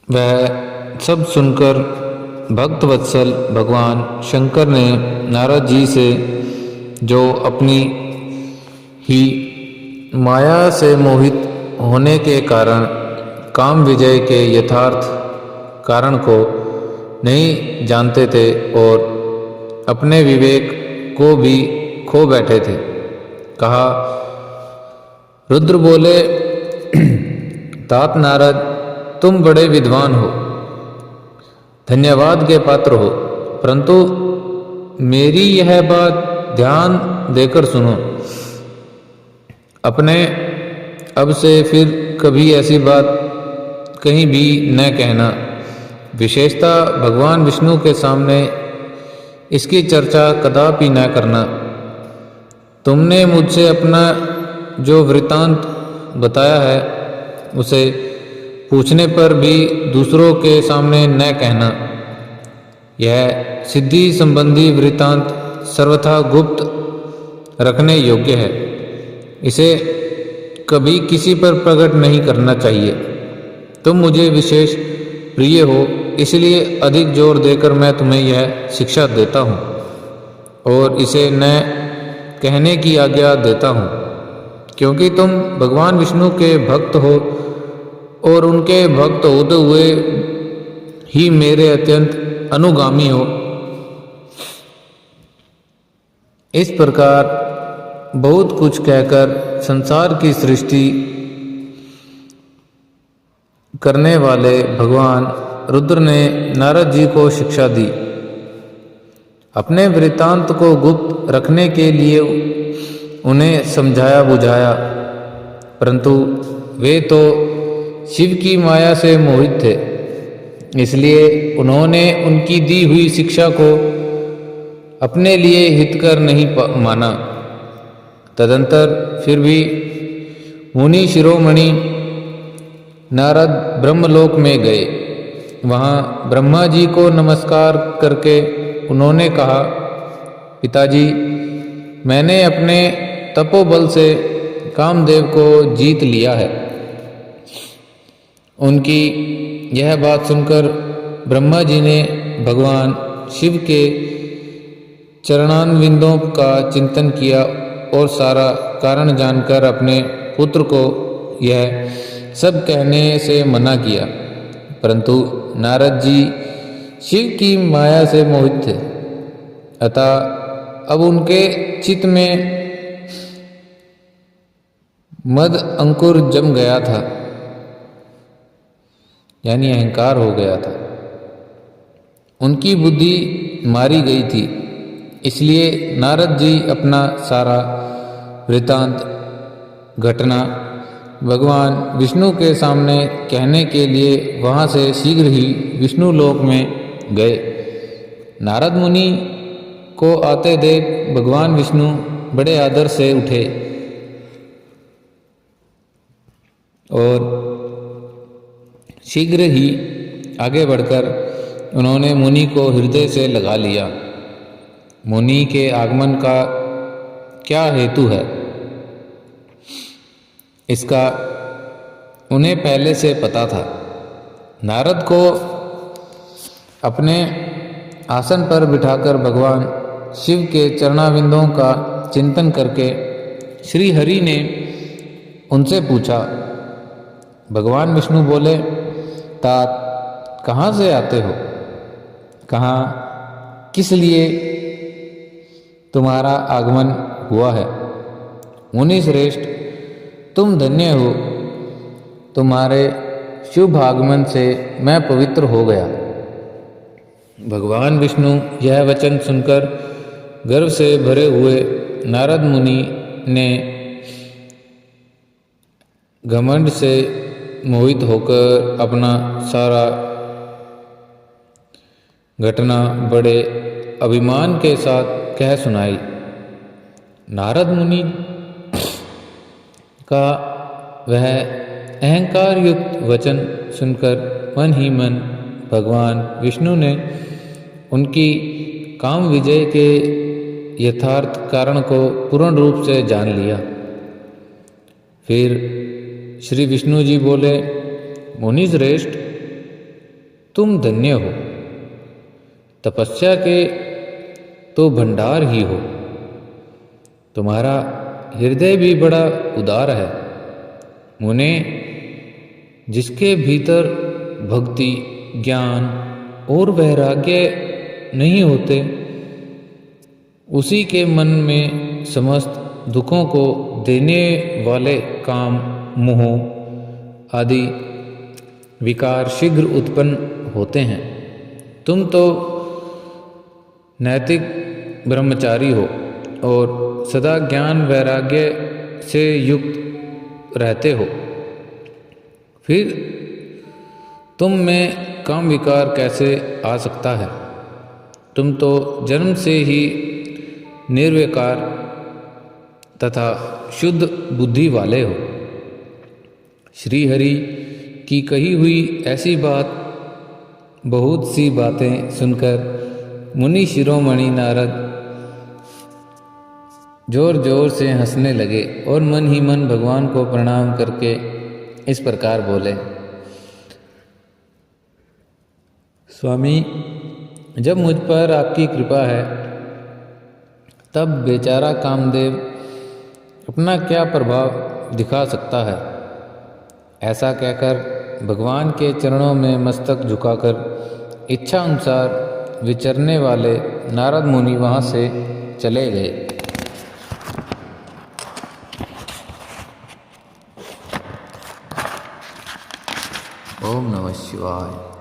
वह सब सुनकर भक्त वत्सल भगवान शंकर ने नारद जी से, जो अपनी ही माया से मोहित होने के कारण काम विजय के यथार्थ कारण को नहीं जानते थे और अपने विवेक को भी खो बैठे थे, कहा। रुद्र बोले, तात नारद, तुम बड़े विद्वान हो, धन्यवाद के पात्र हो, परंतु मेरी यह बात ध्यान देकर सुनो। अपने अब से फिर कभी ऐसी बात कहीं भी न कहना, विशेषतः भगवान विष्णु के सामने इसकी चर्चा कदापि न करना। तुमने मुझसे अपना जो वृतांत बताया है उसे पूछने पर भी दूसरों के सामने न कहना। यह सिद्धि संबंधी वृतांत सर्वथा गुप्त रखने योग्य है, इसे कभी किसी पर प्रकट नहीं करना चाहिए। तुम मुझे विशेष प्रिय हो, इसलिए अधिक जोर देकर मैं तुम्हें यह शिक्षा देता हूँ और इसे न कहने की आज्ञा देता हूँ, क्योंकि तुम भगवान विष्णु के भक्त हो और उनके भक्त होते हुए ही मेरे अत्यंत अनुगामी हो। इस प्रकार बहुत कुछ कहकर संसार की सृष्टि करने वाले भगवान रुद्र ने नारद जी को शिक्षा दी। अपने वृत्तांत को गुप्त रखने के लिए उन्हें समझाया बुझाया, परंतु वे तो शिव की माया से मोहित थे, इसलिए उन्होंने उनकी दी हुई शिक्षा को अपने लिए हितकर नहीं माना। तदंतर फिर भी मुनि शिरोमणि नारद ब्रह्मलोक में गए। वहाँ ब्रह्मा जी को नमस्कार करके उन्होंने कहा, पिताजी, मैंने अपने तपोबल से कामदेव को जीत लिया है। उनकी यह बात सुनकर ब्रह्मा जी ने भगवान शिव के चरणारविंदों का चिंतन किया और सारा कारण जानकर अपने पुत्र को यह सब कहने से मना किया, परंतु नारद जी शिव की माया से मोहित थे, अतः अब उनके चित्त में मद अंकुर जम गया था, यानी अहंकार हो गया था। उनकी बुद्धि मारी गई थी, इसलिए नारद जी अपना सारा वृतांत घटना भगवान विष्णु के सामने कहने के लिए वहाँ से शीघ्र ही विष्णु लोक में गए। नारद मुनि को आते देख भगवान विष्णु बड़े आदर से उठे और शीघ्र ही आगे बढ़कर उन्होंने मुनि को हृदय से लगा लिया। मुनि के आगमन का क्या हेतु है, इसका उन्हें पहले से पता था। नारद को अपने आसन पर बिठाकर भगवान शिव के चरणाविंदों का चिंतन करके श्री हरि ने उनसे पूछा। भगवान विष्णु बोले, तात, कहाँ से आते हो? कहाँ किस लिए तुम्हारा आगमन हुआ है? मुनि श्रेष्ठ, तुम धन्य हो, तुम्हारे शुभ आगमन से मैं पवित्र हो गया। भगवान विष्णु यह वचन सुनकर गर्व से भरे हुए नारद मुनि ने घमंड से मोहित होकर अपना सारा घटना बड़े अभिमान के साथ कह सुनाई। नारद मुनि का वह अहंकार युक्त वचन सुनकर मन ही मन भगवान विष्णु ने उनकी काम विजय के यथार्थ कारण को पूर्ण रूप से जान लिया। फिर श्री विष्णु जी बोले, मुनि श्रेष्ठ, तुम धन्य हो, तपस्या के तो भंडार ही हो। तुम्हारा हृदय भी बड़ा उदार है। मुने, जिसके भीतर भक्ति, ज्ञान और वैराग्य नहीं होते, उसी के मन में समस्त दुखों को देने वाले काम, मोह आदि विकार शीघ्र उत्पन्न होते हैं। तुम तो नैतिक ब्रह्मचारी हो और सदा ज्ञान वैराग्य से युक्त रहते हो, फिर तुम में काम विकार कैसे आ सकता है? तुम तो जन्म से ही निर्विकार तथा शुद्ध बुद्धि वाले हो। श्री हरि की कही हुई ऐसी बहुत सी बातें सुनकर मुनि शिरोमणि नारद जोर जोर से हंसने लगे और मन ही मन भगवान को प्रणाम करके इस प्रकार बोले, स्वामी, जब मुझ पर आपकी कृपा है, तब बेचारा कामदेव अपना क्या प्रभाव दिखा सकता है। ऐसा कहकर भगवान के चरणों में मस्तक झुकाकर इच्छा अनुसार विचरने वाले नारद मुनि वहाँ से चले गए। ओम नमः शिवाय।